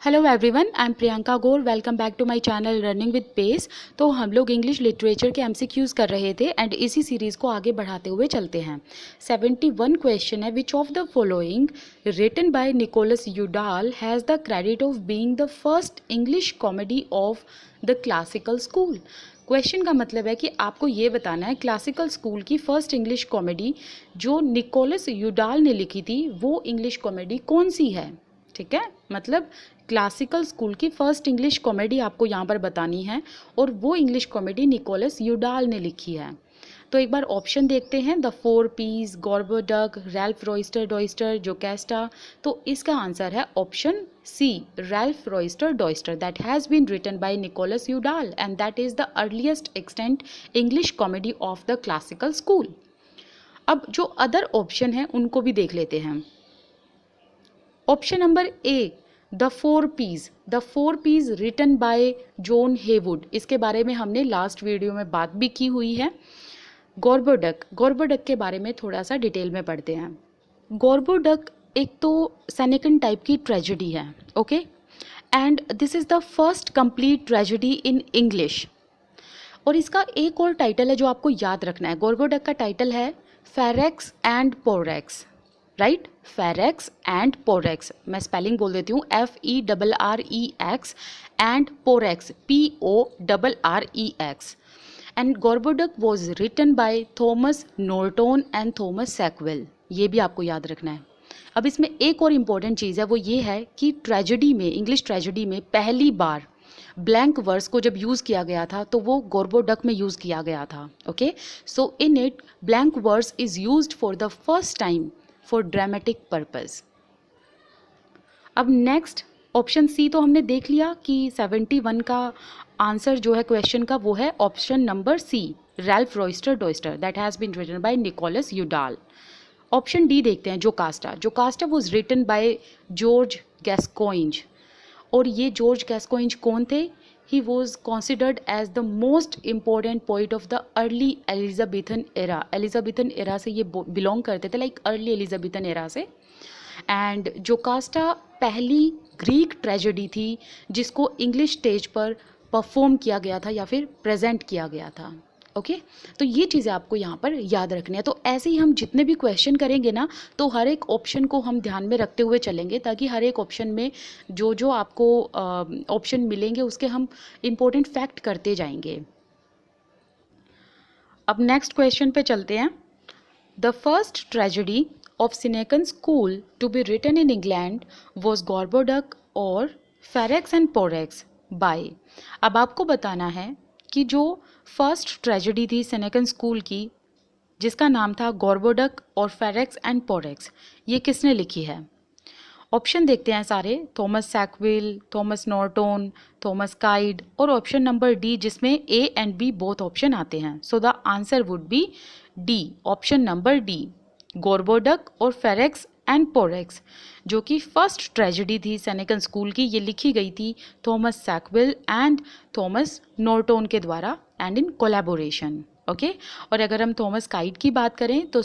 Hello everyone, I am Priyanka Gaur. Welcome back to my channel running with pace. तो हम लोग English literature के MCQs कर रहे थे एंड इसी सीरीज़ को आगे बढ़ाते हुए चलते हैं। 71 क्वेश्चन है, which of the following written by Nicholas Udall has the credit of being the first English comedy of the classical school. Question का मतलब है कि आपको ये बताना है क्लासिकल स्कूल की फर्स्ट इंग्लिश कॉमेडी जो निकोलस यूडाल ने लिखी थी वो इंग्लिश कॉमेडी कौन सी है। ठीक है, मतलब क्लासिकल स्कूल की फर्स्ट इंग्लिश कॉमेडी आपको यहाँ पर बतानी है और वो इंग्लिश कॉमेडी निकोलस यूडाल ने लिखी है। तो एक बार ऑप्शन देखते हैं, the four P's, Gorboduc, Ralph Roister Doister, Jocasta. तो इसका आंसर है option C, Ralph Roister Doister, that has been written by Nicholas Udall and that is the earliest extant English comedy of the classical school. अब जो other option हैं उनको भी देख लेते हैं। Option number A, the four P's written by John Heywood, इसके बारे में हमने लास्ट वीडियो में बात भी की हुई है। गॉर्बोडक के बारे में थोड़ा सा डिटेल में पढ़ते हैं। गॉर्बोडक एक तो सेनेकन टाइप की ट्रेजेडी है, okay, and this is the first complete tragedy in English. और इसका एक और टाइटल है जो आपको याद रखना है। गॉर्बोडक का टाइटल है Ferrex and Porrex, right, Ferrex and Porrex. मैं स्पेलिंग बोल देती हूँ, FERREX and Porrex, PORREX। And Gorboduc was written by Thomas Norton and Thomas Sackville, ये भी आपको याद रखना है। अब इसमें एक और इम्पॉर्टेंट चीज़ है, वो ये है कि ट्रेजेडी में, इंग्लिश ट्रेजेडी में पहली बार ब्लैंक वर्स को जब यूज़ किया गया था तो वो गॉर्बोडक में यूज़ किया गया था, okay. So in it blank verse is used for the first time for dramatic purpose. अब नेक्स्ट ऑप्शन सी तो हमने देख लिया कि 71 का आंसर जो है क्वेश्चन का वो है option number C, Ralph Roister Doister, that has been written by Nicholas Udall. Option D देखते हैं, Jocasta was written by George Gascoigne. और ये जॉर्ज गैस्कोइंज कौन थे? He was considered as the most important poet of the early Elizabethan era से ये belong करते थे, लाइक अर्ली एलिजाबेथन एरा से। एंड जोकास्टा पहली ग्रीक ट्रेजेडी थी जिसको इंग्लिश स्टेज पर परफॉर्म किया गया था या फिर प्रेजेंट किया गया था, ओके। तो ये चीज़ें आपको यहाँ पर याद रखनी है। तो ऐसे ही हम जितने भी क्वेश्चन करेंगे ना, तो हर एक ऑप्शन को हम ध्यान में रखते हुए चलेंगे ताकि हर एक ऑप्शन में जो जो आपको ऑप्शन मिलेंगे उसके हम इम्पोर्टेंट फैक्ट करते जाएंगे। अब नेक्स्ट क्वेश्चन पे चलते हैं। The first tragedy of Senecan school to be written in England was Gorboduc और फेरेक्स एंड पोरेक्स बाय। अब आपको बताना है कि जो फर्स्ट ट्रेजेडी थी सेनेकन स्कूल की जिसका नाम था गॉर्बोडक और फेरेक्स एंड पोरेक्स, ये किसने लिखी है? ऑप्शन देखते हैं सारे, Thomas Sackville, Thomas Norton, Thomas Kyd और ऑप्शन नंबर डी जिसमें A and B both option आते हैं। So the answer would be D, option number D, Gorboduc और फेरेक्स एंड पोरेक्स, जो कि फर्स्ट ट्रेजेडी थी सेनेकन स्कूल की। ये लिखी गई थी Thomas Sackville and Thomas Norton के द्वारा एंड इन कोलैबोरेशन, ओके। और अगर हम थॉमस काइड की बात करें तो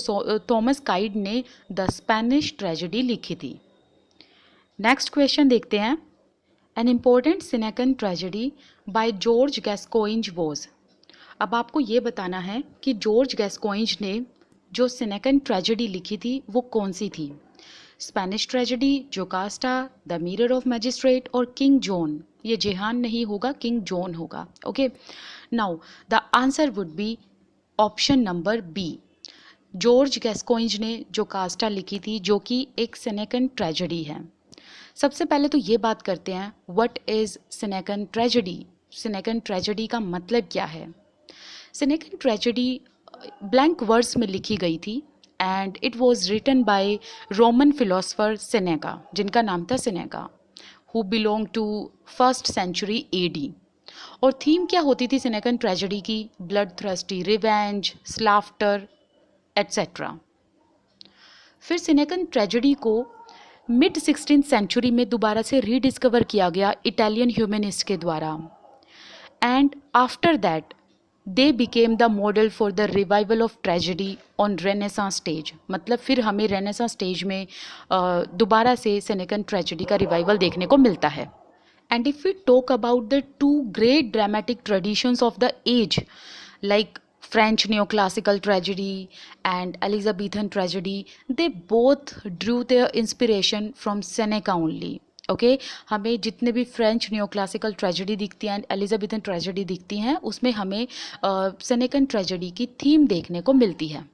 थॉमस काइड ने द स्पेनिश ट्रेजेडी लिखी थी। नेक्स्ट क्वेश्चन देखते हैं। An important Senecan tragedy by George Gascoigne was. अब आपको ये बताना है कि जॉर्ज गैस्कोइंज ने जो सिनेकन ट्रेजेडी लिखी थी वो कौन सी थी? Spanish tragedy, Jocasta, the Mirror of Magistrate और किंग जॉन। ये जेहान नहीं होगा, किंग जॉन होगा, okay. Now the answer would be option number B, George Gascoigne ने जोकास्टा लिखी थी जो कि एक सिनेकन ट्रेजेडी है। सबसे पहले तो ये बात करते हैं, व्हाट इज़ सिनेकन ट्रेजेडी? सिनेकन ट्रेजेडी का मतलब क्या है? सिनेकन ट्रेजेडी ब्लैंक वर्स में लिखी गई थी and it was written by Roman philosopher Seneca, जिनका नाम था Seneca, who belong to first century AD। और थीम क्या होती थी सिनेकन ट्रेजेडी की? Blood thirsty, revenge, slaughter etcetera. फिर सिनेकन ट्रेजेडी को मिड 16th सेंचुरी में दोबारा से रीडिस्कवर किया गया इटालियन ह्यूमनिस्ट के द्वारा and after that they became the model for the revival of tragedy on renaissance stage. मतलब फिर हमें रेनेसां स्टेज में दोबारा से सेनेकन ट्रेजेडी का रिवाइवल देखने को मिलता है, And if we talk about the two great dramatic traditions of the age, like French neoclassical tragedy and Elizabethan tragedy, they both drew their inspiration from Seneca only. Okay हमें जितने भी French neoclassical tragedy दिखती हैं and Elizabethan tragedy दिखती हैं उसमें हमें सेनेकन tragedy की थीम देखने को मिलती है.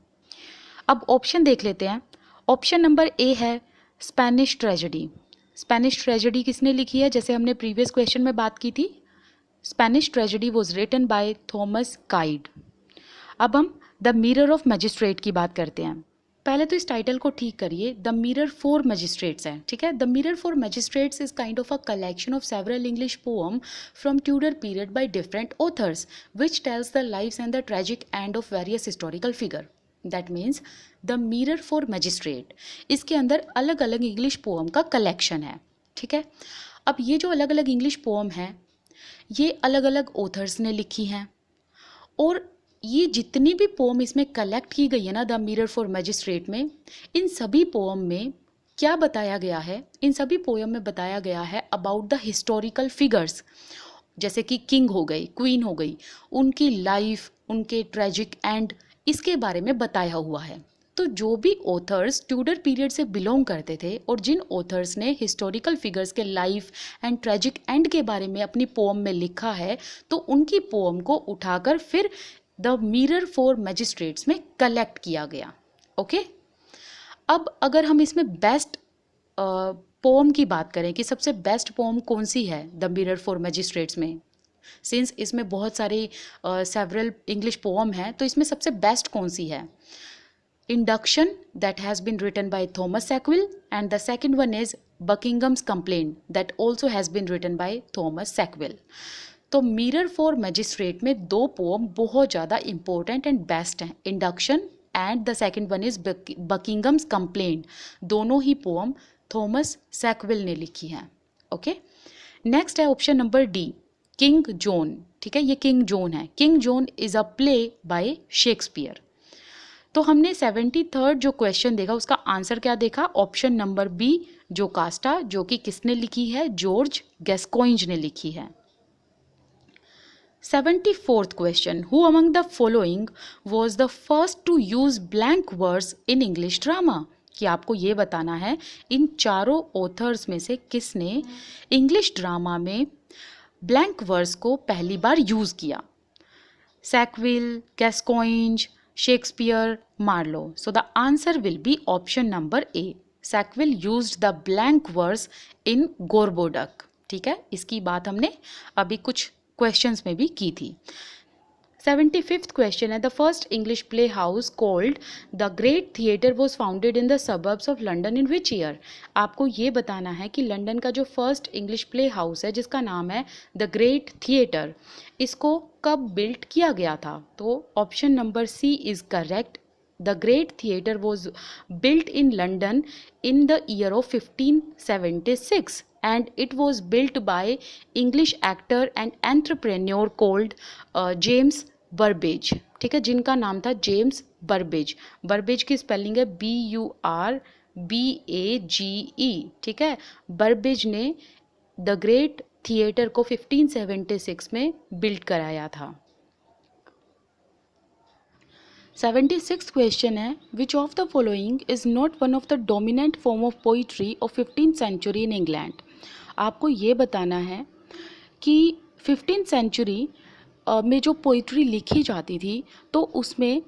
अब ऑप्शन देख लेते हैं. ऑप्शन नंबर ए है स्पेनिश ट्रेजेडी. स्पेनिश ट्रेजेडी किसने लिखी है? जैसे हमने प्रीवियस क्वेश्चन में बात की थी, Spanish tragedy was written by Thomas Kyd. अब हम द मिरर ऑफ मैजिस्ट्रेट की बात करते हैं. पहले तो इस टाइटल को ठीक करिए. द मिरर फॉर मैजिस्ट्रेट्स है, ठीक है. The mirror for magistrates is kind of a collection of several English poem from Tudor period by different authors which tells the lives and the tragic end of various historical figure. That means the mirror for magistrate, इसके अंदर अलग अलग English poem का collection है, ठीक है. अब ये जो अलग अलग इंग्लिश पोएम है ये अलग अलग ऑथर्स ने लिखी हैं, और ये जितनी भी पोम इसमें कलेक्ट की गई है ना द मिरर फॉर मैजिस्ट्रेट में, इन सभी पोम में क्या बताया गया है? इन सभी पोएम में बताया गया है अबाउट द हिस्टोरिकल फिगर्स, जैसे कि किंग हो गई, क्वीन हो गई, उनकी लाइफ, उनके ट्रेजिक एंड, इसके बारे में बताया हुआ है. तो जो भी ऑथर्स ट्यूडर पीरियड से बिलोंग करते थे और जिन ऑथर्स ने हिस्टोरिकल फिगर्स के लाइफ एंड ट्रेजिक एंड के बारे में अपनी पोम में लिखा है, तो उनकी पोम को उठाकर फिर द मिरर फॉर मैजिस्ट्रेट्स में कलेक्ट किया गया. ओके अब अगर हम इसमें बेस्ट पोम की बात करें कि सबसे बेस्ट पोम कौन सी है द मिरर फॉर मैजिस्ट्रेट्स में, सिंस इसमें बहुत सारे सेवरल इंग्लिश पोम हैं, तो इसमें सबसे बेस्ट कौन सी है? Induction, that has been written by Thomas Sackville, and the second one is Buckingham's Complaint, that also has been written by Thomas Sackville. तो मिरर फॉर मैजिस्ट्रेट में दो पोम बहुत ज़्यादा इंपॉर्टेंट एंड बेस्ट हैं, induction and the second one is Buckingham's complaint. दोनों ही poem Thomas Sackville ने लिखी हैं. ओके नेक्स्ट है option number D, King John. ठीक है, ये किंग जॉन है. King John is a play by Shakespeare. तो हमने 73rd जो क्वेश्चन देखा उसका आंसर क्या देखा? ऑप्शन नंबर बी जोकास्टा, जो कि किसने लिखी है? जॉर्ज गैस्कोइंज ने लिखी है. 74th question, who among the following was the first to use blank words in English drama? कि आपको ये बताना है इन चारों ऑथर्स में से किसने इंग्लिश ड्रामा में ब्लैंक वर्ड्स को पहली बार यूज किया? Sackville, Gascoigne, Shakespeare, Marlowe. So the answer will be option number A. Sackville used the blank words in Gorboduc. ठीक है, इसकी बात हमने अभी कुछ क्वेश्चंस में भी की थी. 75th क्वेश्चन है, the first English play house called the great theatre was founded in the suburbs of London in which year? आपको ये बताना है कि लंदन का जो फर्स्ट इंग्लिश प्ले हाउस है जिसका नाम है द ग्रेट थिएटर, इसको कब बिल्ट किया गया था? तो option number C is correct. The great theatre was built in London in the year of 1576 and it was built by English actor and entrepreneur called James Burbage. ठीक है, जिनका नाम था जेम्स बर्बेज. बर्बेज की स्पेलिंग है BURBAGE. ठीक है, बर्बेज ने द ग्रेट थिएटर को 1576 में बिल्ड कराया था. 76th क्वेश्चन है, which of the following is not one of the dominant form of poetry of 15th century in England? आपको ये बताना है कि 15th सेंचुरी में जो पोइट्री लिखी जाती थी तो उसमें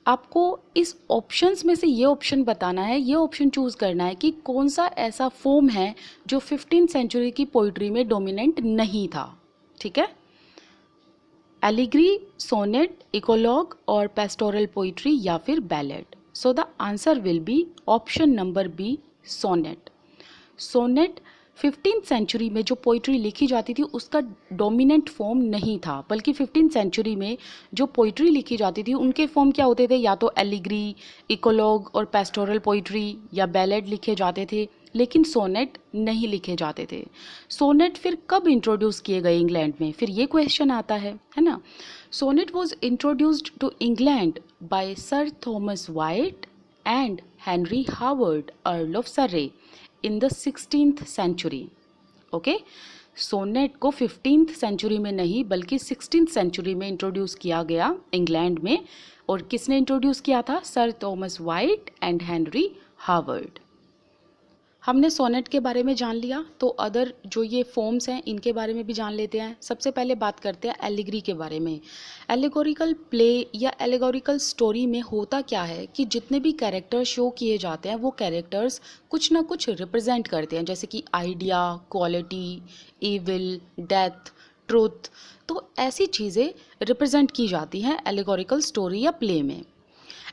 आपको इस ऑप्शंस में से ये ऑप्शन बताना है, ये ऑप्शन चूज़ करना है कि कौन सा ऐसा फॉर्म है जो 15th सेंचुरी की पोइट्री में डोमिनेंट नहीं था. ठीक है, एलिग्री, सोनेट, इकोलॉग और पेस्टोरल पोइट्री या फिर ballad. So the answer will be option number B, sonnet. Sonnet 15th century में जो पोइट्री लिखी जाती थी उसका डोमिनेंट फॉर्म नहीं था, बल्कि 15th सेंचुरी में जो पोइट्री लिखी जाती थी उनके फॉर्म क्या होते थे? या तो एलिग्री, इकोलॉग और पेस्टोरल पोइट्री या बैलेड लिखे जाते थे, लेकिन सोनेट नहीं लिखे जाते थे. सोनेट फिर कब इंट्रोड्यूस किए गए इंग्लैंड में? फिर ये क्वेश्चन आता है ना. Sonnet was introduced to England by Sir Thomas Wyatt and Henry Howard, Earl of Surrey, in the 16th century. Okay, sonnet को 15th सेंचुरी में नहीं बल्कि 16th सेंचुरी में इंट्रोड्यूस किया गया इंग्लैंड में। और किसने इंट्रोड्यूस किया था? Sir Thomas Wyatt and Henry Harvard. हमने सोनेट के बारे में जान लिया, तो अदर जो ये फॉर्म्स हैं इनके बारे में भी जान लेते हैं। सबसे पहले बात करते हैं एलिगरी के बारे में। एलिगोरिकल प्ले या एलिगोरिकल स्टोरी में होता क्या है कि जितने भी कैरेक्टर्स शो किए जाते हैं वो कैरेक्टर्स कुछ ना कुछ रिप्रेजेंट करते हैं, जैसे कि idea, quality, evil, death, truth. तो ऐसी चीज़ें रिप्रेजेंट की जाती हैं एलिगोरिकल स्टोरी या प्ले में।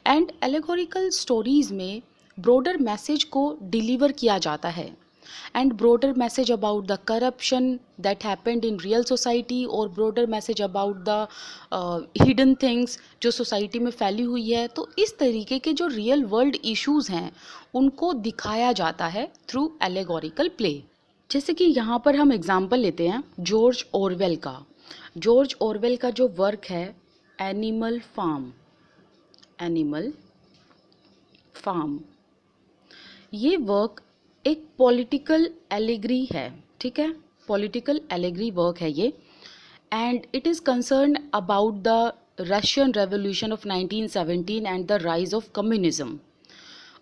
एंड एलिगोरिकल स्टोरीज़ में ब्रॉडर मैसेज को डिलीवर किया जाता है, and broader message about the corruption that happened in real society, और broader message about the hidden things जो सोसाइटी में फैली हुई है। तो इस तरीके के जो रियल वर्ल्ड इश्यूज हैं उनको दिखाया जाता है थ्रू एलेगोरिकल प्ले। जैसे कि यहाँ पर हम एग्जाम्पल लेते हैं जॉर्ज ऑरवेल का। जॉर्ज ऑरवेल का जो वर्क है एनिमल फार्म, ये वर्क एक पॉलिटिकल एलिगरी है, ठीक है, पॉलिटिकल एलिगरी वर्क है ये। And it is concern about the Russian revolution of 1917 and the rise of communism.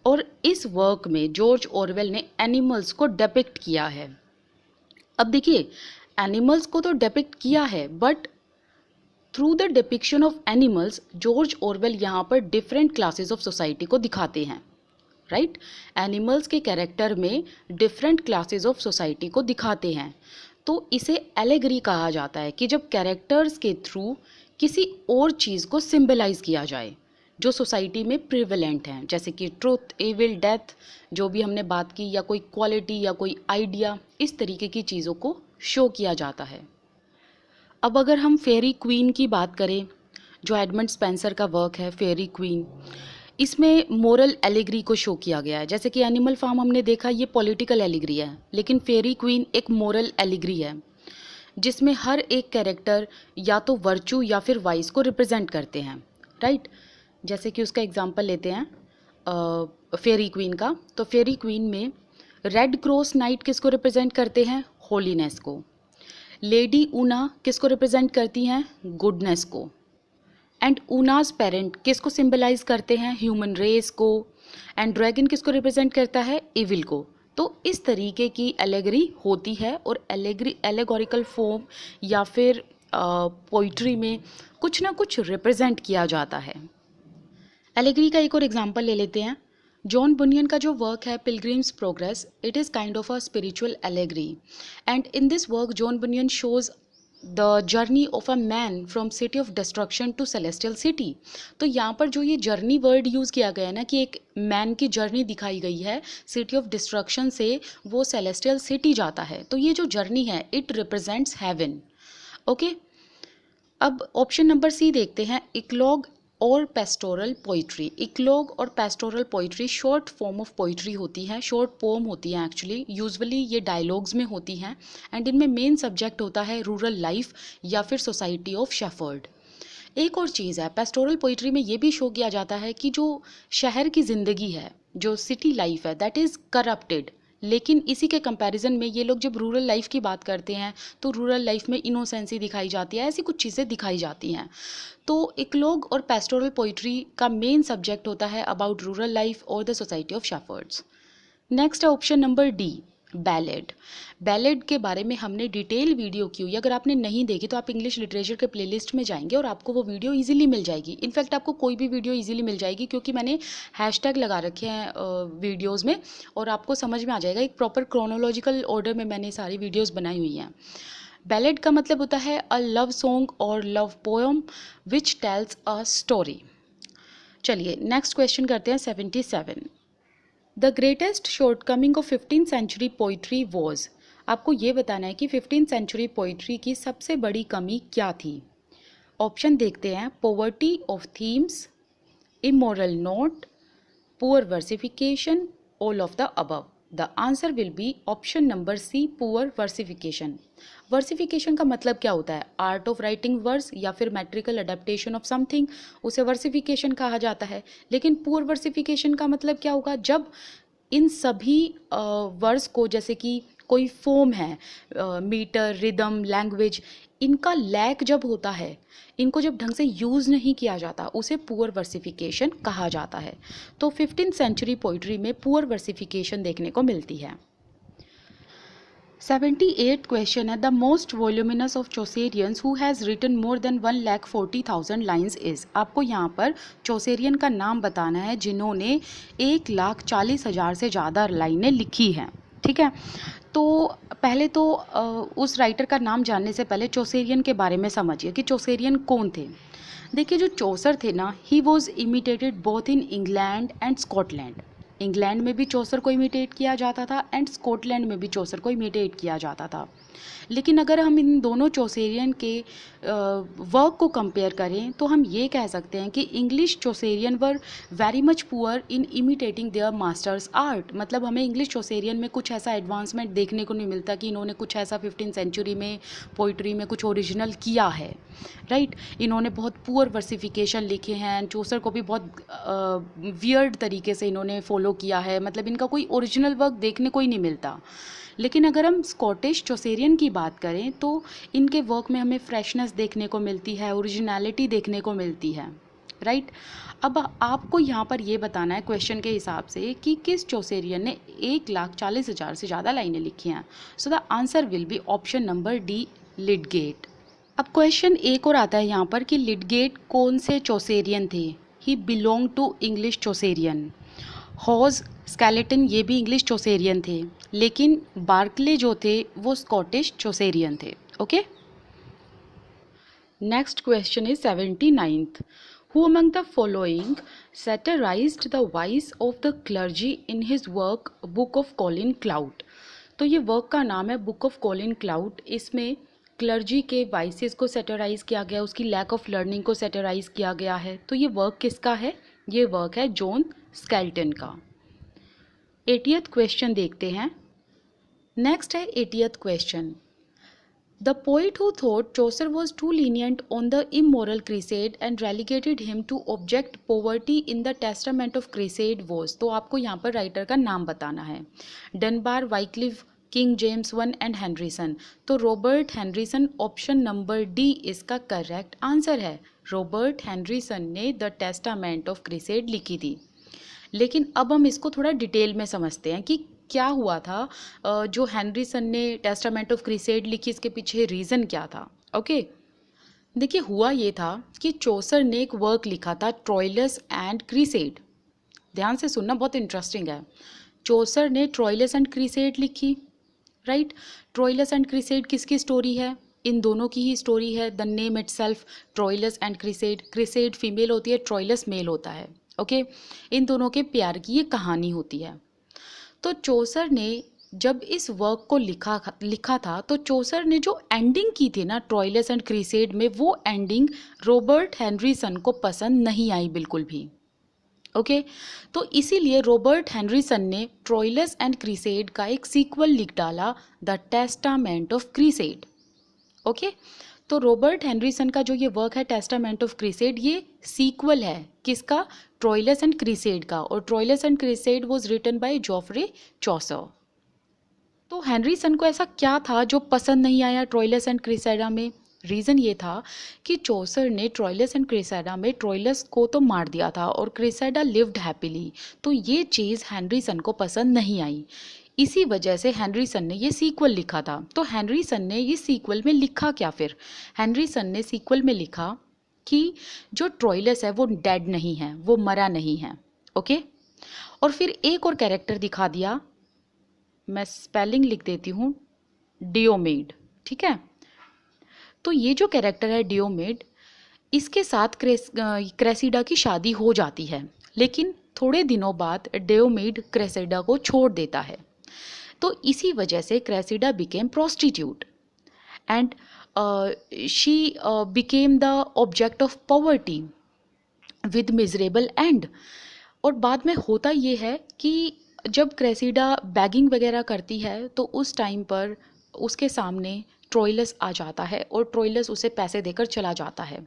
और इस वर्क में जॉर्ज ऑरवेल ने एनिमल्स को डिपिक्ट किया है। अब देखिए, एनिमल्स को तो डिपिक्ट किया है, but through the depiction of animals George Orwell यहाँ पर डिफरेंट क्लासेस ऑफ सोसाइटी को दिखाते हैं, राइट। एनिमल्स के कैरेक्टर में डिफरेंट क्लासेस ऑफ सोसाइटी को दिखाते हैं। तो इसे एलेगरी कहा जाता है कि जब कैरेक्टर्स के थ्रू किसी और चीज़ को सिंबलाइज किया जाए जो सोसाइटी में प्रिवेलेंट हैं, जैसे कि ट्रुथ, एविल, डेथ, जो भी हमने बात की, या कोई क्वालिटी या कोई आइडिया, इस तरीके की चीज़ों को शो किया जाता है। अब अगर हम फेरी क्वीन की बात करें, जो एडमंड स्पेंसर का वर्क है फेरी क्वीन, इसमें मोरल एलिगरी को शो किया गया है। जैसे कि एनिमल फार्म हमने देखा, ये पॉलिटिकल एलिगरी है, लेकिन फेरी क्वीन एक मोरल एलिगरी है जिसमें हर एक कैरेक्टर या तो वर्चू या फिर वाइस को रिप्रेजेंट करते हैं, राइट। जैसे कि उसका एग्जांपल लेते हैं फेरी क्वीन का। तो फेरी क्वीन में रेड क्रॉस नाइट किसको रिप्रेजेंट करते हैं? होलीनेस को। लेडी ऊना किसको रिप्रेजेंट करती हैं? गुडनेस को। एंड ऊनाज पेरेंट किसको सिंबलाइज करते हैं? ह्यूमन रेस को। एंड ड्रैगन किसको रिप्रेजेंट करता है? इविल को। तो इस तरीके की एलेगरी होती है, और एलेगोरिकल फॉर्म या फिर पोइट्री में कुछ ना कुछ रिप्रेजेंट किया जाता है। एलेगरी का एक और एग्जांपल ले लेते हैं। जॉन बुनियन का जो वर्क है Pilgrim's Progress, it is kind of a spiritual allegory. And in this work John Bunyan shows the journey of a man from city of destruction to celestial city. तो यहाँ पर जो ये जर्नी वर्ड यूज़ किया गया है ना, कि एक मैन की जर्नी दिखाई गई है, सिटी ऑफ डिस्ट्रक्शन से वो सेलेस्टियल सिटी जाता है। तो ये जो जर्नी है इट रिप्रेजेंट्स हेवन, ओके। अब ऑप्शन नंबर सी देखते हैं, इक्लॉग और पेस्टोरल पोइट्री। इक्लॉग और pastoral poetry short form of poetry होती है, शॉर्ट पोम होती हैं एक्चुअली। यूजुअली ये डायलॉग्स में होती हैं, एंड इनमें मेन सब्जेक्ट होता है रूरल लाइफ या फिर सोसाइटी ऑफ शेफर्ड। एक और चीज़ है, पेस्टोरल पोइट्री में ये भी शो किया जाता है कि जो शहर की ज़िंदगी है, जो सिटी लाइफ है, दैट इज़ करप्टेड। लेकिन इसी के कंपैरिजन में ये लोग जब रूरल लाइफ की बात करते हैं तो रूरल लाइफ में इनोसेंसी दिखाई जाती है, ऐसी कुछ चीज़ें दिखाई जाती हैं। तो इक्लॉग और पेस्टोरल पोइट्री का मेन सब्जेक्ट होता है अबाउट रूरल लाइफ और the society of shepherds. Next है option number D, ballad. Ballad के बारे में हमने डिटेल वीडियो की हुई है, अगर आपने नहीं देखी तो आप इंग्लिश लिटरेचर के प्लेलिस्ट में जाएंगे और आपको वो वीडियो इजीली मिल जाएगी। इनफैक्ट आपको कोई भी वीडियो इजीली मिल जाएगी, क्योंकि मैंने हैशटैग लगा रखे हैं वीडियोज़ में, और आपको समझ में आ जाएगा। एक प्रॉपर क्रोनोलॉजिकल ऑर्डर में मैंने सारी वीडियोज़ बनाई हुई हैं। बैलेड का मतलब होता है अ लव सॉन्ग और love poem which tells a story. चलिए नेक्स्ट क्वेश्चन करते हैं 77। The greatest shortcoming of 15th century poetry was. आपको ये बताना है कि 15th सेंचुरी पोइट्री की सबसे बड़ी कमी क्या थी। ऑप्शन देखते हैं, poverty of themes, immoral note, poor versification, all of the above. The answer will be option number C, poor versification. Versification का मतलब क्या होता है? आर्ट ऑफ राइटिंग वर्स या फिर मेट्रिकल अडेप्टेशन ऑफ समथिंग, उसे वर्सिफिकेशन कहा जाता है। लेकिन पुअर वर्सिफिकेशन का मतलब क्या होगा? जब इन सभी वर्स को, जैसे कि कोई फॉर्म है, मीटर, रिदम, लैंग्वेज, इनका लैक जब होता है, इनको जब ढंग से यूज़ नहीं किया जाता, उसे पुअर वर्सिफिकेशन कहा जाता है। तो 15th सेंचुरी पोइट्री में पुअर वर्सिफिकेशन देखने को मिलती है। 78th क्वेश्चन है, the most voluminous of Chaucerians who has written more than 1,40,000 lines is. आपको यहाँ पर चौसेरियन का नाम बताना है जिन्होंने 1,40,000 से ज़्यादा लाइनें लिखी हैं। ठीक है, तो पहले तो उस राइटर का नाम जानने से पहले चौसेरियन के बारे में समझिए कि चौसेरियन कौन थे। देखिए, जो चौसर थे ना, he was imitated both in England and Scotland. England में भी चौसर को इमिटेट किया जाता था एंड स्कॉटलैंड में भी चौसर को इमिटेट किया जाता था। लेकिन अगर हम इन दोनों चौसेरियन के वर्क को कंपेयर करें तो हम ये कह सकते हैं कि English Chaucerian were very much poor in imitating their masters art. मतलब हमें इंग्लिश चौसेरियन में कुछ ऐसा एडवांसमेंट देखने को नहीं मिलता कि इन्होंने कुछ ऐसा 15th सेंचुरी में पोइट्री में कुछ ओरिजिनल किया है, राइट। इन्होंने बहुत पुअर वर्सिफिकेशन लिखे हैं, चौसर को भी बहुत वियर्ड तरीके से इन्होंने फॉलो किया है, मतलब इनका कोई ओरिजिनल वर्क देखने को ही नहीं मिलता। लेकिन अगर हम स्कॉटिश चौसेरियन की बात करें तो इनके वर्क में हमें फ्रेशनेस देखने को मिलती है, ओरिजिनलिटी देखने को मिलती है, राइट। अब आपको यहाँ पर ये बताना है क्वेश्चन के हिसाब से कि किस चौसेरियन ने 1,40,000 से ज़्यादा लाइनें लिखी हैं। So the answer will be option number D, Lydgate. अब क्वेश्चन एक और आता है यहाँ पर कि लिडगेट कौन से चौसेरियन थे। He belong to English Chaucerian. Hawes, Skelton ये भी इंग्लिश चौसेरियन थे, लेकिन बार्कले जो थे वो स्कॉटिश चौसेरियन थे। Okay, next question is 79th। Who among the following satirized the vice of the clergy in his work Book of Colin Clout? तो ये वर्क का नाम है बुक ऑफ कॉलिन क्लाउट। इसमें क्लर्जी के वाइसेस को सेटराइज किया गया, उसकी लैक ऑफ लर्निंग को सेटराइज किया गया है। तो ये वर्क किसका है? ये वर्क है जॉन स्केल्टन का। 80th क्वेश्चन देखते हैं। नेक्स्ट है 80th question. The poet who thought Chaucer was too lenient on the immoral crusade and relegated him to object poverty in the Testament of Crusade was। तो आपको यहाँ पर writer का नाम बताना है। Dunbar, Wycliffe, King James one and Henryson. तो Robert Henryson, option number D इसका करेक्ट आंसर है। रॉबर्ट हेनरीसन ने द टेस्टामेंट ऑफ क्रूसेड लिखी थी। लेकिन अब हम इसको थोड़ा डिटेल में समझते हैं कि क्या हुआ था। जो हेनरीसन ने टेस्टामेंट ऑफ क्रूसेड लिखी, इसके पीछे रीज़न क्या था। ओके, देखिए हुआ ये था कि चौसर ने एक वर्क लिखा था ट्रोइलस एंड क्रूसेड। ध्यान से सुनना, बहुत इंटरेस्टिंग है। चौसर ने ट्रोइलस एंड क्रूसेड लिखी, राइट। ट्रोइलस एंड क्रूसेड किसकी स्टोरी है? इन दोनों की ही स्टोरी है। The name itself Troilus and crusade. Crusade female होती है, ट्रोइलस मेल होता है। ओके, इन दोनों के प्यार की ये कहानी होती है। तो चौसर ने जब इस वर्क को लिखा था तो चौसर ने जो एंडिंग की थी ना ट्रोइलस एंड क्रूसेड में, वो एंडिंग रॉबर्ट हेनरीसन को पसंद नहीं आई बिल्कुल भी। ओके, तो इसीलिए रॉबर्ट हेनरीसन ने ट्रोइलस एंड क्रूसेड का एक सीक्वल लिख डाला, the testament of Cresseid. Okay, तो रॉबर्ट हेनरीसन का जो ये वर्क है टेस्टामेंट ऑफ क्रूसेड, ये सीक्वल है किसका? ट्रोइलस एंड क्रूसेड का। और Troilus and Cresseid was written by Geoffrey Chaucer. तो हेनरीसन को ऐसा क्या था जो पसंद नहीं आया ट्रोइलस एंड क्रूसेडा में? रीज़न ये था कि चौसर ने ट्रोइलस एंड क्रूसेडा में ट्रोइलस को तो मार दिया था और क्रूसेडा लिव्ड हैप्पीली। तो ये चीज़ हेनरीसन को पसंद नहीं आई। इसी वजह से हेनरीसन ने ये सीक्वल लिखा था। तो हेनरीसन ने ये सीक्वल में लिखा क्या फिर? हेनरीसन ने सीक्वल में लिखा कि जो ट्रोइलस है वो डेड नहीं है, वो मरा नहीं है। ओके, और फिर एक और कैरेक्टर दिखा दिया, मैं स्पेलिंग लिख देती हूँ, डियोमेड। ठीक है, तो ये जो कैरेक्टर है डियोमेड, इसके साथ क्रेसिडा की शादी हो जाती है, लेकिन थोड़े दिनों बाद डियोमेड क्रेसिडा को छोड़ देता है। तो इसी वजह से Cressida became prostitute and she became the object of poverty with miserable and. और बाद में होता ये है कि जब क्रेसिडा बैगिंग वगैरह करती है तो उस टाइम पर उसके सामने ट्रोइलस आ जाता है और ट्रोइलस उसे पैसे देकर चला जाता है।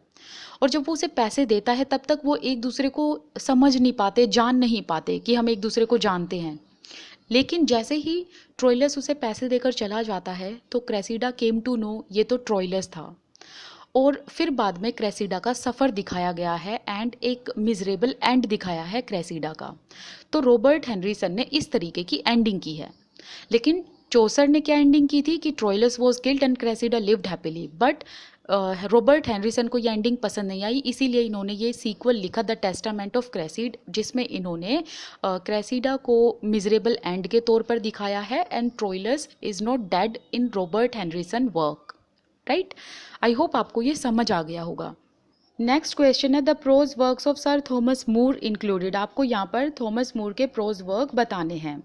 और जब वो उसे पैसे देता है तब तक वो एक दूसरे को समझ नहीं पाते, जान नहीं पाते कि हम एक दूसरे को जानते हैं। लेकिन जैसे ही ट्रोइलस उसे पैसे देकर चला जाता है तो क्रेसिडा केम टू नो ये तो ट्रोइलस था। और फिर बाद में क्रेसिडा का सफ़र दिखाया गया है एंड एक मिजरेबल एंड दिखाया है क्रेसिडा का। तो रॉबर्ट हेनरीसन ने इस तरीके की एंडिंग की है। लेकिन चौसर ने क्या एंडिंग की थी कि Troilus was killed and Cressida lived happily, but Robert Henryson को ये एंडिंग पसंद नहीं आई, इसीलिए इन्होंने ये सीक्वल लिखा द टेस्टामेंट ऑफ क्रेसिड, जिसमें इन्होंने क्रेसिडा को मिजरेबल एंड के तौर पर दिखाया है and Troilus is not dead in Robert Henryson work. Right, I hope आपको ये समझ आ गया होगा। नेक्स्ट क्वेश्चन है the prose works of Sir Thomas More included. आपको यहाँ पर थॉमस मूर के प्रोज वर्क बताने हैं।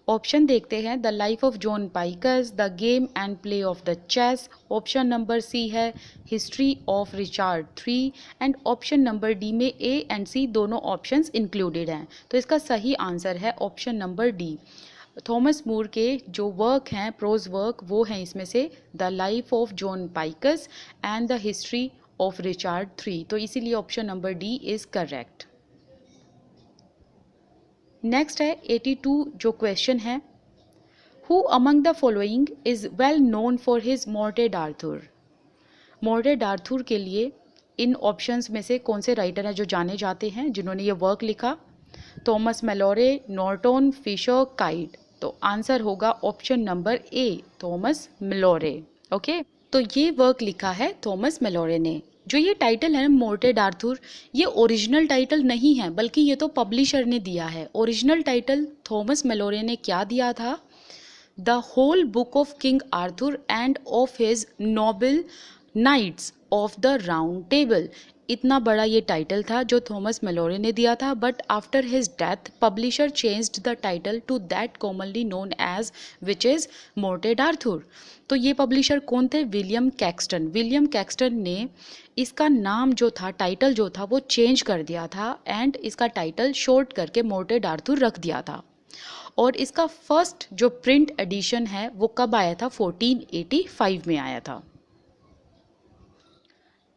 ऑप्शन देखते हैं, the life of John Picus, the game and play of the chess, option number C है history of Richard III, and option number D में ए एंड सी दोनों ऑप्शंस इंक्लूडेड हैं। तो इसका सही आंसर है ऑप्शन नंबर डी। थॉमस मूर के जो वर्क हैं प्रोज वर्क वो हैं इसमें से the life of John Picus and the history of Richard III, तो इसीलिए option number D is correct. Next है 82 जो क्वेश्चन है, who among the following is well known for his Morte d'Arthur. Morte d'Arthur के लिए इन options में से कौन से राइटर हैं जो जाने जाते हैं जिन्होंने ये वर्क लिखा? Thomas Malory, Norton, Fisher, Kyte. तो आंसर होगा option number A, Thomas Malory. Okay, तो ये वर्क लिखा है थॉमस मेलोरे ने। जो ये टाइटल है मॉर्टेड आर्थर, ये ओरिजिनल टाइटल नहीं है, बल्कि ये तो पब्लिशर ने दिया है। ओरिजिनल टाइटल थॉमस मेलोरे ने क्या दिया था? The whole book of King Arthur and of his noble knights of the Round Table. इतना बड़ा ये टाइटल था जो थॉमस मेलोरे ने दिया था, but after his death publisher changed the title to that commonly known as which is Morte d'Arthur. तो ये पब्लिशर कौन थे? William Caxton. विलियम कैक्सटन ने इसका नाम जो था, टाइटल जो था वो चेंज कर दिया था एंड इसका टाइटल शॉर्ट करके मॉर्टेड आर्थर रख दिया था। और इसका फर्स्ट जो प्रिंट एडिशन है वो कब आया था? 1485 में आया था।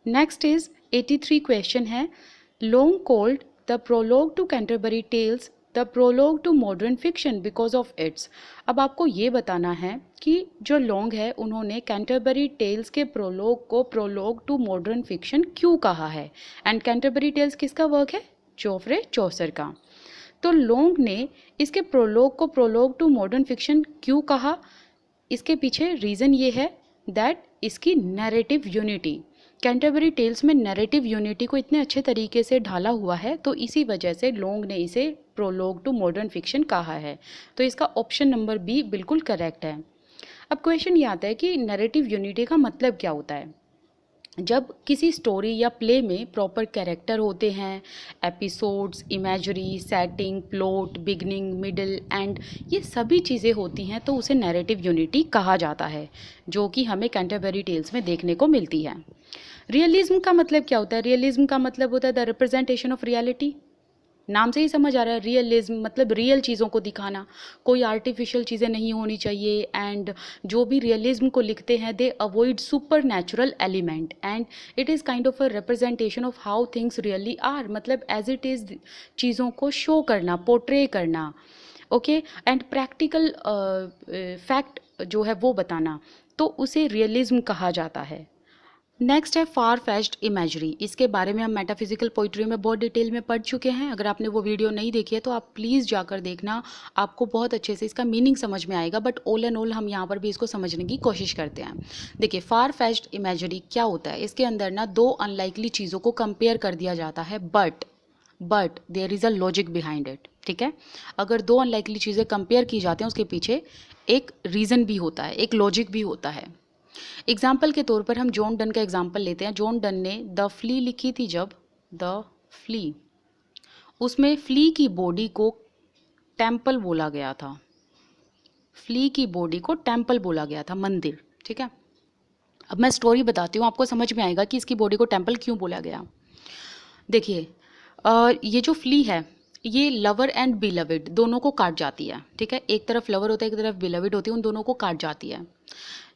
नेक्स्ट इज 83 क्वेश्चन है, long called the prologue to Canterbury Tales the prologue to modern fiction because of its. अब आपको ये बताना है कि जो लॉन्ग है उन्होंने कैंटरबरी टेल्स के प्रोलॉग को प्रोलॉग टू मॉडर्न फिक्शन क्यों कहा है। एंड कैंटरबरी टेल्स किसका वर्क है? जोफ्रे चौसर का। तो लॉन्ग ने इसके प्रोलॉग को प्रोलॉग टू मॉडर्न फिक्शन क्यों कहा? इसके पीछे रीज़न ये है दैट इसकी नैरेटिव यूनिटी, कैंटरबरी टेल्स में नैरेटिव यूनिटी को इतने अच्छे तरीके से ढाला हुआ है, तो इसी वजह से लॉन्ग ने इसे प्रोलॉग टू मॉडर्न फिक्शन कहा है। तो इसका ऑप्शन नंबर बी बिल्कुल करेक्ट है। अब क्वेश्चन ये आता है कि नैरेटिव यूनिटी का मतलब क्या होता है? जब किसी स्टोरी या प्ले में प्रॉपर कैरेक्टर होते हैं, episodes, imagery, setting, plot, beginning, middle, and, ये सभी चीज़ें होती हैं तो उसे नैरेटिव यूनिटी कहा जाता है, जो कि हमें कैंटरबरी टेल्स में देखने को मिलती है। रियलिज्म का मतलब क्या होता है? रियलिज्म का मतलब होता है द रिप्रेजेंटेशन ऑफ रियलिटी। नाम से ही समझ आ रहा है, रियलिज्म मतलब रियल चीज़ों को दिखाना, कोई आर्टिफिशियल चीज़ें नहीं होनी चाहिए। एंड जो भी रियलिज्म को लिखते हैं they avoid supernatural element and it is kind of a representation of how things really are, मतलब एज इट इज़ चीज़ों को शो करना, पोर्ट्रे करना। ओके, एंड प्रैक्टिकल फैक्ट जो है वो बताना, तो उसे रियलिज्म कहा जाता है। नेक्स्ट है फार फेच्ड इमेजरी। इसके बारे में हम मेटाफिजिकल पोइट्री में बहुत डिटेल में पढ़ चुके हैं। अगर आपने वो वीडियो नहीं देखी है तो आप प्लीज़ जाकर देखना, आपको बहुत अच्छे से इसका मीनिंग समझ में आएगा। बट ऑल एंड ऑल हम यहाँ पर भी इसको समझने की कोशिश करते हैं। देखिए, फार फेच्ड इमेजरी क्या होता है? इसके अंदर ना दो अनलाइकली चीज़ों को कंपेयर कर दिया जाता है, but there is a logic behind it. ठीक है, अगर दो अनलाइकली चीज़ें कंपेयर की जाती हैं उसके पीछे एक रीज़न भी होता है, एक लॉजिक भी होता है। एग्जाम्पल के तौर पर हम जॉन डन का एग्जाम्पल लेते हैं। जॉन डन ने द फ्ली लिखी थी, जब द फ्ली, उसमें फ्ली की बॉडी को टेम्पल बोला गया था। फ्ली की बॉडी को टेम्पल बोला गया था, मंदिर। ठीक है, अब मैं स्टोरी बताती हूँ, आपको समझ में आएगा कि इसकी बॉडी को टेम्पल क्यों बोला गया। देखिए, ये जो फ्ली है ये लवर एंड बिलविड दोनों को काट जाती है। ठीक है, एक तरफ लवर होता है, एक तरफ बिलविड होती है, उन दोनों को काट जाती है।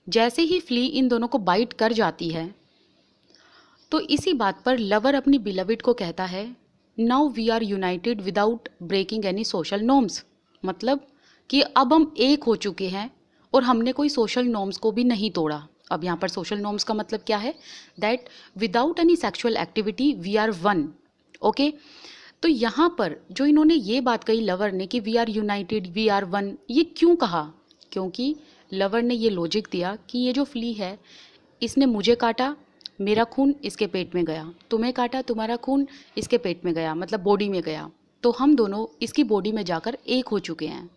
जैसे ही फ्ली इन दोनों को बाइट कर जाती है तो इसी बात पर लवर अपनी बिलविड को कहता है, now we are united without breaking any social norms. मतलब कि अब हम एक हो चुके हैं और हमने कोई सोशल नॉर्म्स को भी नहीं तोड़ा। अब यहाँ पर सोशल नॉर्म्स का मतलब क्या है, that without any sexual activity we are one. Okay, तो यहाँ पर जो इन्होंने ये बात कही लवर ने कि we are united, we are one, ये क्यों कहा? क्योंकि लवर ने ये लॉजिक दिया कि ये जो फ्ली है इसने मुझे काटा, मेरा खून इसके पेट में गया, तुम्हें काटा, तुम्हारा खून इसके पेट में गया, मतलब बॉडी में गया, तो हम दोनों इसकी बॉडी में जाकर एक हो चुके हैं।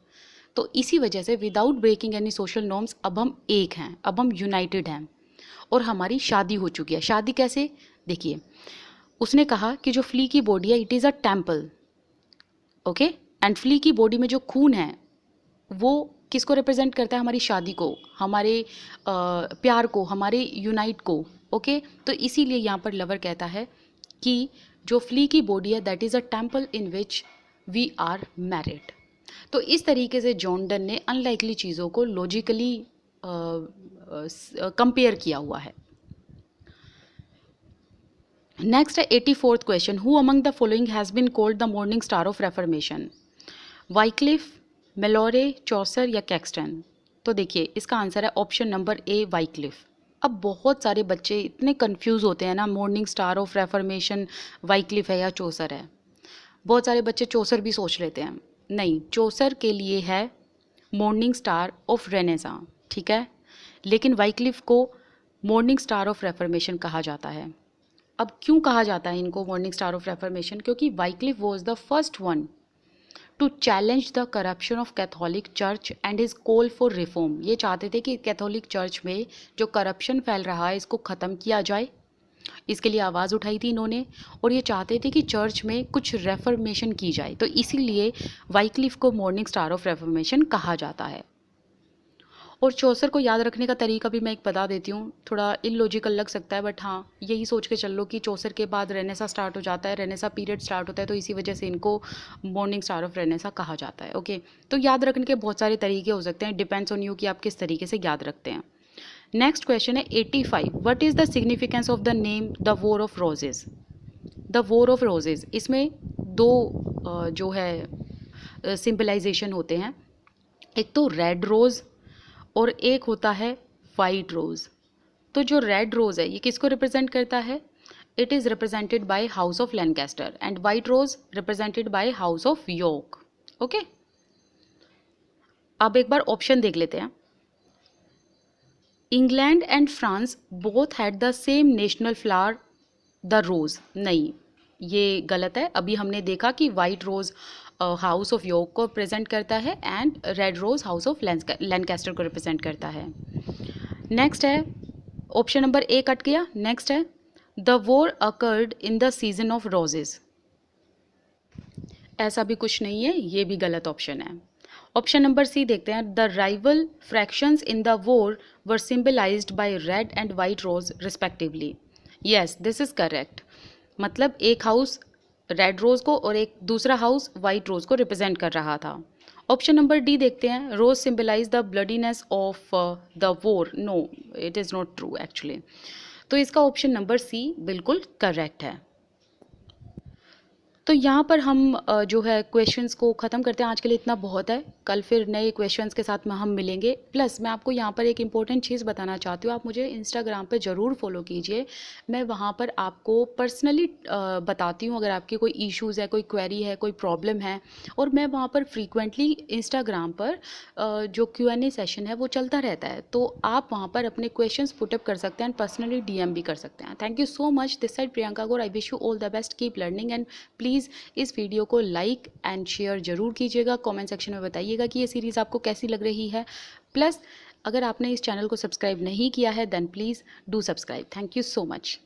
तो इसी वजह से without breaking any social norms अब हम एक हैं, अब हम यूनाइटेड हैं और हमारी शादी हो चुकी है। शादी कैसे? देखिए, उसने कहा कि जो फ्ली की बॉडी है it is a temple, okay, and flea की बॉडी में जो खून है वो किसको रिप्रेजेंट करता है? हमारी शादी को, हमारे प्यार को, हमारे यूनाइट को। ओके, तो इसीलिए यहाँ पर लवर कहता है कि जो फ्ली की बॉडी है that is a temple in which we are married. तो इस तरीके से जॉन डन ने अनलाइकली चीज़ों को लॉजिकली कंपेयर किया हुआ है। नेक्स्ट है 84th question, who among the following has been called the morning star of reformation? Wycliffe, Malory, Chaucer या कैक्सटन? तो देखिए इसका आंसर है ऑप्शन नंबर ए, वाइक्लिफ। अब बहुत सारे बच्चे इतने कंफ्यूज होते हैं ना, morning star of reformation Wycliffe है या चौसर है। बहुत सारे बच्चे चौसर भी सोच लेते हैं, नहीं, चौसर के लिए है मॉर्निंग स्टार ऑफ रेनेसा, ठीक है, लेकिन वाइक्लिफ को मॉर्निंग स्टार ऑफ रेफर्मेशन कहा जाता है। अब क्यों कहा जाता है इनको मॉर्निंग स्टार ऑफ रेफर्मेशन? क्योंकि Wycliffe was the first one two challenge the corruption of Catholic church and his call for reform. ये चाहते थे कि कैथोलिक चर्च में जो करप्शन फैल रहा है इसको ख़त्म किया जाए, इसके लिए आवाज़ उठाई थी इन्होंने, और ये चाहते थे कि चर्च में कुछ रेफर्मेशन की जाए, तो इसीलिए वाइक्लिफ को मॉर्निंग स्टार ऑफ रेफर्मेशन कहा जाता है। और चौसर को याद रखने का तरीका भी मैं एक बता देती हूँ, थोड़ा इलॉजिकल लग सकता है बट हाँ, यही सोच के चल लो कि चौसर के बाद रेनेसा स्टार्ट हो जाता है, रेनेसा पीरियड स्टार्ट होता है, तो इसी वजह से इनको मॉर्निंग स्टार ऑफ रेनेसा कहा जाता है। ओके, तो याद रखने के बहुत सारे तरीके हो सकते हैं, डिपेंड्स ऑन यू कि आप किस तरीके से याद रखते हैं। नेक्स्ट क्वेश्चन है 85, what is the significance of the name the war of roses? The war of roses, इसमें दो जो है सिंपलाइजेशन होते हैं, एक तो रेड रोज़ और एक होता है वाइट रोज़। तो जो रेड रोज़ है ये किसको रिप्रेजेंट करता है? It is represented by house of Lancaster and white rose represented by house of York. Okay, अब एक बार ऑप्शन देख लेते हैं। England and France both had the same national flower the rose. नहीं, ये गलत है। अभी हमने देखा कि white rose house of York को रिप्रेजेंट करता है and red rose house of Lancaster को रिप्रेजेंट करता है। नेक्स्ट है ऑप्शन नंबर ए कट गया। नेक्स्ट है the war occurred in the season of roses. ऐसा भी कुछ नहीं है, ये भी गलत ऑप्शन है। ऑप्शन नंबर सी देखते हैं, the rival factions in the war were symbolised by red and white rose respectively. Yes, this is correct. मतलब एक हाउस रेड रोज को और एक दूसरा हाउस वाइट रोज को रिप्रेजेंट कर रहा था। ऑप्शन नंबर डी देखते हैं, rose symbolise the bloodiness of the war. No, it is not true actually. तो इसका ऑप्शन नंबर सी बिल्कुल करेक्ट है। तो यहाँ पर हम जो है क्वेश्चंस को ख़त्म करते हैं। आज के लिए इतना बहुत है, कल फिर नए क्वेश्चंस के साथ में हम मिलेंगे। प्लस मैं आपको यहाँ पर एक इम्पॉर्टेंट चीज़ बताना चाहती हूँ, आप मुझे इंस्टाग्राम पे ज़रूर फॉलो कीजिए। मैं वहाँ पर आपको पर्सनली बताती हूँ अगर आपके कोई इश्यूज़ है, कोई क्वेरी है, कोई प्रॉब्लम है। और मैं वहाँ पर फ्रीक्वेंटली इंस्टाग्राम पर जो Q&A सेशन है वो चलता रहता है, तो आप वहाँ पर अपने क्वेश्चंस पुटअप कर सकते हैं, पर्सनली DM भी कर सकते हैं। Thank you so much. This side Priyanka Gaur. I wish you all the best, keep learning and please इस वीडियो को लाइक एंड शेयर जरूर कीजिएगा। कमेंट सेक्शन में बताइएगा कि ये सीरीज़ आपको कैसी लग रही है। प्लस अगर आपने इस चैनल को सब्सक्राइब नहीं किया है then please do subscribe. Thank you so much.